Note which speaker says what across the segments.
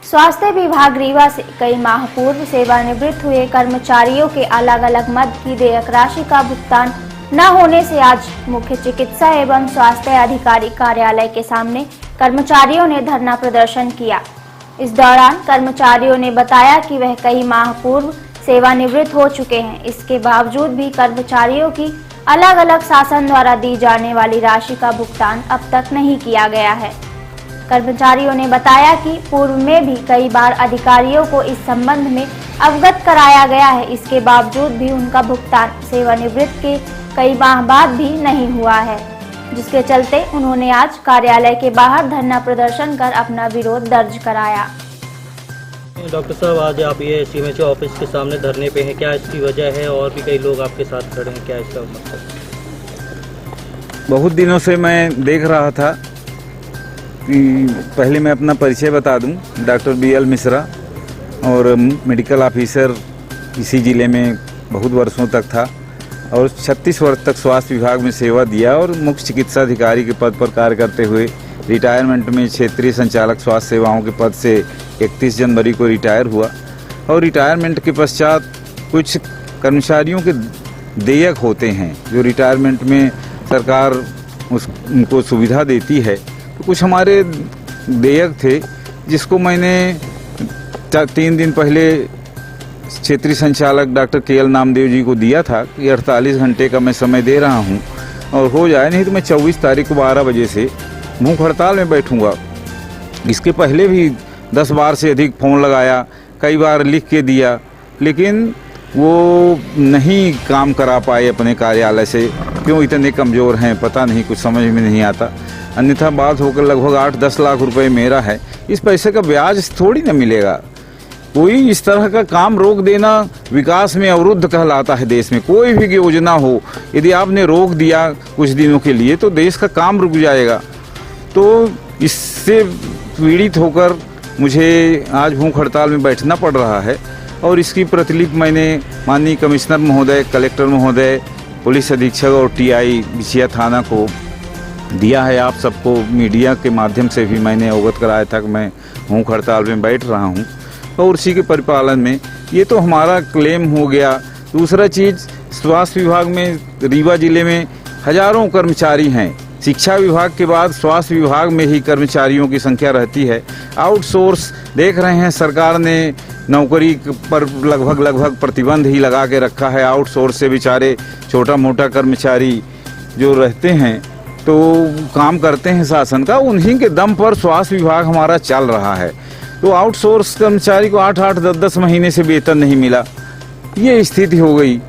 Speaker 1: स्वास्थ्य विभाग रीवा से कई माह पूर्व सेवानिवृत्त हुए कर्मचारियों के अलग अलग मद की देयक राशि का भुगतान न होने से आज मुख्य चिकित्सा एवं स्वास्थ्य अधिकारी कार्यालय के सामने कर्मचारियों ने धरना प्रदर्शन किया। इस दौरान कर्मचारियों ने बताया कि वह कई माह पूर्व सेवानिवृत्त हो चुके हैं। इसके बावजूद भी कर्मचारियों की अलग अलग शासन द्वारा दी जाने वाली राशि का भुगतान अब तक नहीं किया गया है। कर्मचारियों ने बताया कि पूर्व में भी कई बार अधिकारियों को इस संबंध में अवगत कराया गया है। इसके बावजूद भी उनका भुगतान सेवानिवृत्त के कई माह बाद भी नहीं हुआ है, जिसके चलते उन्होंने आज कार्यालय के बाहर धरना प्रदर्शन कर अपना विरोध दर्ज कराया।
Speaker 2: डॉक्टर साहब, आज आप ये सीएमएचओ ऑफिस के सामने धरने पे हैं, क्या इसकी वजह है? और भी कई लोग आपके साथ खड़े हैं, क्या इसका मतलब?
Speaker 3: बहुत दिनों से मैं देख रहा था कि पहले मैं अपना परिचय बता दूं। डॉक्टर BL मिश्रा और मेडिकल ऑफिसर इसी ज़िले में बहुत वर्षों तक था और 36 वर्ष तक स्वास्थ्य विभाग में सेवा दिया और मुख्य चिकित्सा अधिकारी के पद पर कार्य करते हुए रिटायरमेंट में क्षेत्रीय संचालक स्वास्थ्य सेवाओं के पद से 31 जनवरी को रिटायर हुआ। और रिटायरमेंट के पश्चात कुछ कर्मचारियों के देयक होते हैं जो रिटायरमेंट में सरकार उनको सुविधा देती है। तो कुछ हमारे देयक थे जिसको मैंने 3 दिन पहले क्षेत्रीय संचालक डॉक्टर KL नामदेव जी को दिया था कि 48 घंटे का मैं समय दे रहा हूं और हो जाए, नहीं तो मैं 24 तारीख को 12 बजे से भूख हड़ताल में बैठूंगा। इसके पहले भी 10 बार से अधिक फ़ोन लगाया, कई बार लिख के दिया, लेकिन वो नहीं काम करा पाए अपने कार्यालय से। क्यों इतने कमज़ोर हैं पता नहीं, कुछ समझ में नहीं आता। अन्यथा बात होकर लगभग 8-10 लाख रुपए मेरा है। इस पैसे का ब्याज थोड़ी ना मिलेगा। कोई इस तरह का काम रोक देना विकास में अवरुद्ध कहलाता है। देश में कोई भी योजना हो, यदि आपने रोक दिया कुछ दिनों के लिए तो देश का काम रुक जाएगा। तो इससे पीड़ित होकर मुझे आज भूख हड़ताल में बैठना पड़ रहा है और इसकी प्रतिलिपि मैंने माननीय कमिश्नर महोदय, कलेक्टर महोदय, पुलिस अधीक्षक और TI बिछिया थाना को दिया है। आप सबको मीडिया के माध्यम से भी मैंने अवगत कराया था कि मैं भूख हड़ताल में बैठ रहा हूं और उसी के परिपालन में ये तो हमारा क्लेम हो गया। दूसरा चीज़, स्वास्थ्य विभाग में रीवा जिले में हजारों कर्मचारी हैं। शिक्षा विभाग के बाद स्वास्थ्य विभाग में ही कर्मचारियों की संख्या रहती है। आउटसोर्स देख रहे हैं, सरकार ने नौकरी पर लगभग प्रतिबंध ही लगा के रखा है। आउटसोर्स से बेचारे छोटा मोटा कर्मचारी जो रहते हैं तो काम करते हैं शासन का, उन्हीं के दम पर स्वास्थ्य विभाग हमारा चल रहा है। तो आउटसोर्स कर्मचारी को 8-8, 10-10 महीने से वेतन नहीं मिला, ये स्थिति हो गई।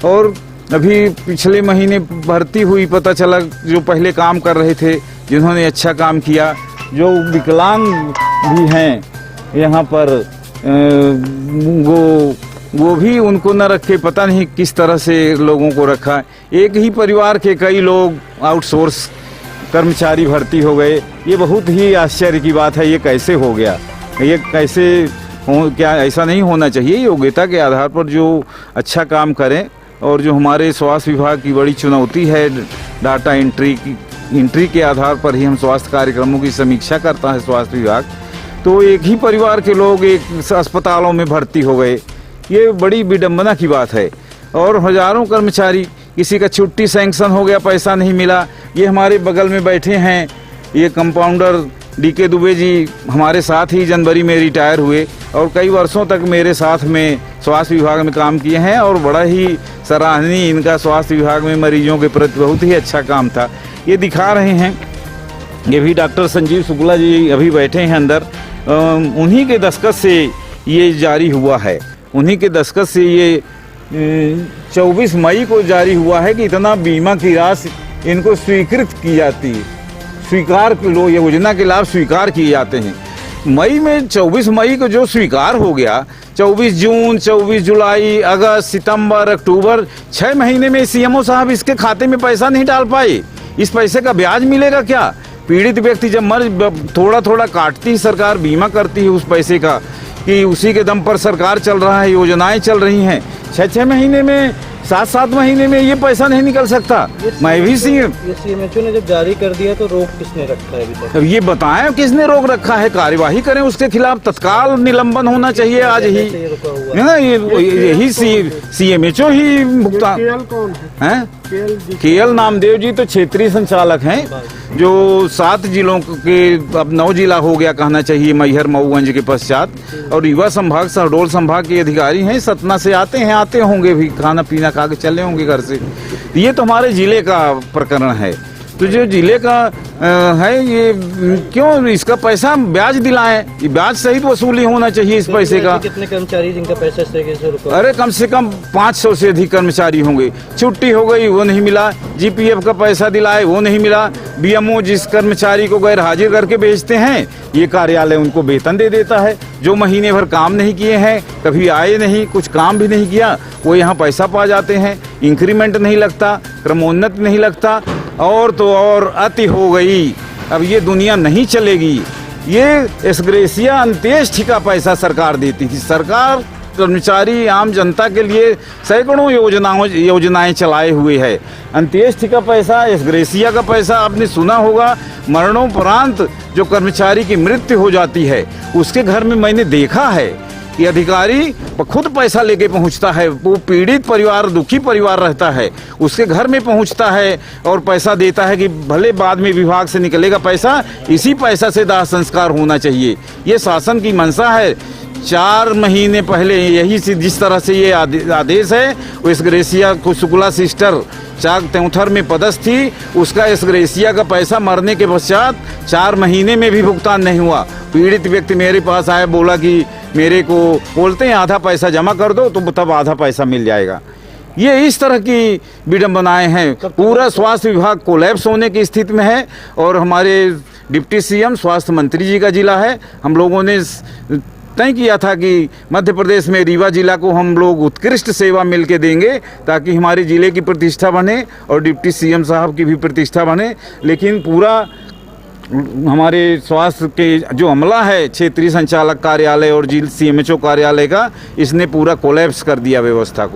Speaker 3: और अभी पिछले महीने भर्ती हुई, पता चला जो पहले काम कर रहे थे, जिन्होंने अच्छा काम किया, जो विकलांग भी हैं यहाँ पर, वो भी उनको न रखे, पता नहीं किस तरह से लोगों को रखा। एक ही परिवार के कई लोग आउटसोर्स कर्मचारी भर्ती हो गए। ये बहुत ही आश्चर्य की बात है। ये कैसे हो गया? ये कैसे हो? क्या ऐसा नहीं होना चाहिए? योग्यता के आधार पर जो अच्छा काम करें। और जो हमारे स्वास्थ्य विभाग की बड़ी चुनौती है डाटा एंट्री के आधार पर ही हम स्वास्थ्य कार्यक्रमों की समीक्षा करता है स्वास्थ्य विभाग। तो एक ही परिवार के लोग एक अस्पतालों में भर्ती हो गए, ये बड़ी विडंबना की बात है। और हजारों कर्मचारी, किसी का छुट्टी सैंक्शन हो गया, पैसा नहीं मिला। ये हमारे बगल में बैठे हैं, ये कंपाउंडर DK दुबे जी हमारे साथ ही जनवरी में रिटायर हुए और कई वर्षों तक मेरे साथ में स्वास्थ्य विभाग में काम किए हैं और बड़ा ही सराहनीय इनका स्वास्थ्य विभाग में मरीजों के प्रति बहुत ही अच्छा काम था। ये दिखा रहे हैं, ये भी डॉक्टर संजीव शुक्ला जी अभी बैठे हैं अंदर, उन्हीं के दस्तखत से ये जारी हुआ है। उन्हीं के दस्तखत से ये 24 मई को जारी हुआ है कि इतना बीमा की राशि इनको स्वीकृत की जाती है, स्वीकार लो, ये योजना के लाभ स्वीकार किए जाते हैं। मई में 24 मई को जो स्वीकार हो गया, 24 जून, 24 जुलाई, अगस्त, सितंबर, अक्टूबर, 6 महीने में CMO साहब इसके खाते में पैसा नहीं डाल पाए। इस पैसे का ब्याज मिलेगा क्या? पीड़ित व्यक्ति जब थोड़ा थोड़ा काटती है सरकार, बीमा करती है उस पैसे का कि उसी के दम पर सरकार चल रहा है, योजनाएं चल रही हैं। 6-6 महीने में 7-7 महीने में ये पैसा नहीं निकल सकता। मैं भी सीएम,
Speaker 2: ये सीएमएचओ ने जब जारी कर दिया तो रोक किसने रखा है अभी तक?
Speaker 3: अब ये बताएं किसने रोक रखा है, कार्यवाही करें उसके खिलाफ, तत्काल निलंबन होना चाहिए आज ही,
Speaker 2: ये रुका हुआ
Speaker 3: है ना। यही सीएमएचओ ही भुगतान है। केएल नामदेव जी तो क्षेत्रीय संचालक हैं, जो 7 जिलों के, अब 9 जिला हो गया कहना चाहिए, मैहर मऊगंज के पश्चात, और रीवा संभाग शहडोल संभाग के अधिकारी हैं। सतना से आते होंगे भी, खाना पीना खा के चले होंगे घर से। ये तो हमारे जिले का प्रकरण है। तो जो जिले का है, ये क्यों इसका पैसा ब्याज दिलाएं, ये ब्याज सहित वसूली होना चाहिए इस पैसे का।
Speaker 2: कितने कर्मचारी जिनका पैसा इस तरीके से रुका?
Speaker 3: अरे कम से कम 500 से अधिक कर्मचारी होंगे। छुट्टी हो गई वो नहीं मिला, जीपीएफ का पैसा दिलाए वो नहीं मिला, बीएमओ जिस कर्मचारी को गैर हाजिर करके भेजते हैं, ये कार्यालय उनको वेतन दे देता है। जो महीने भर काम नहीं किए हैं, कभी आए नहीं, कुछ काम भी नहीं किया, वो यहाँ पैसा पा जाते हैं। इंक्रीमेंट नहीं लगता, क्रमोन्नत नहीं लगता, और तो और अति हो गई। अब ये दुनिया नहीं चलेगी। ये एसग्रेसिया अंत्येष्टि का पैसा सरकार देती थी। सरकार कर्मचारी आम जनता के लिए सैकड़ों योजनाएं चलाए हुए है। अंत्येष्टि का पैसा, एसग्रेसिया का पैसा आपने सुना होगा। मरणोपरांत जो कर्मचारी की मृत्यु हो जाती है, उसके घर में मैंने देखा है कि अधिकारी खुद पैसा लेके पहुंचता है। वो पीड़ित परिवार, दुखी परिवार रहता है, उसके घर में पहुंचता है और पैसा देता है कि भले बाद में विभाग से निकलेगा पैसा, इसी पैसा से दाह संस्कार होना चाहिए। ये शासन की मंशा है। 4 महीने पहले यही जिस तरह से ये आदेश है, वो एसग्रेसिया को शुक्ला सिस्टर चाक त्योंथर में पदस्थ थी, उसका एसग्रेसिया का पैसा मरने के पश्चात 4 महीने में भी भुगतान नहीं हुआ। पीड़ित व्यक्ति मेरे पास आया, बोला कि मेरे को बोलते हैं आधा पैसा जमा कर दो, तो तब आधा पैसा मिल जाएगा। ये इस तरह की विडंबनाएं हैं। पूरा स्वास्थ्य विभाग कोलैप्स होने की स्थिति में है, और हमारे डिप्टी सीएम स्वास्थ्य मंत्री जी का जिला है। हम लोगों ने तय किया था कि मध्य प्रदेश में रीवा जिला को हम लोग उत्कृष्ट सेवा मिल के देंगे, ताकि हमारे जिले की प्रतिष्ठा बने और डिप्टी सीएम साहब की भी प्रतिष्ठा बने। लेकिन पूरा हमारे स्वास्थ्य के जो अमला है, क्षेत्रीय संचालक कार्यालय और सीएमएचओ कार्यालय का, इसने पूरा कोलैप्स कर दिया व्यवस्था को।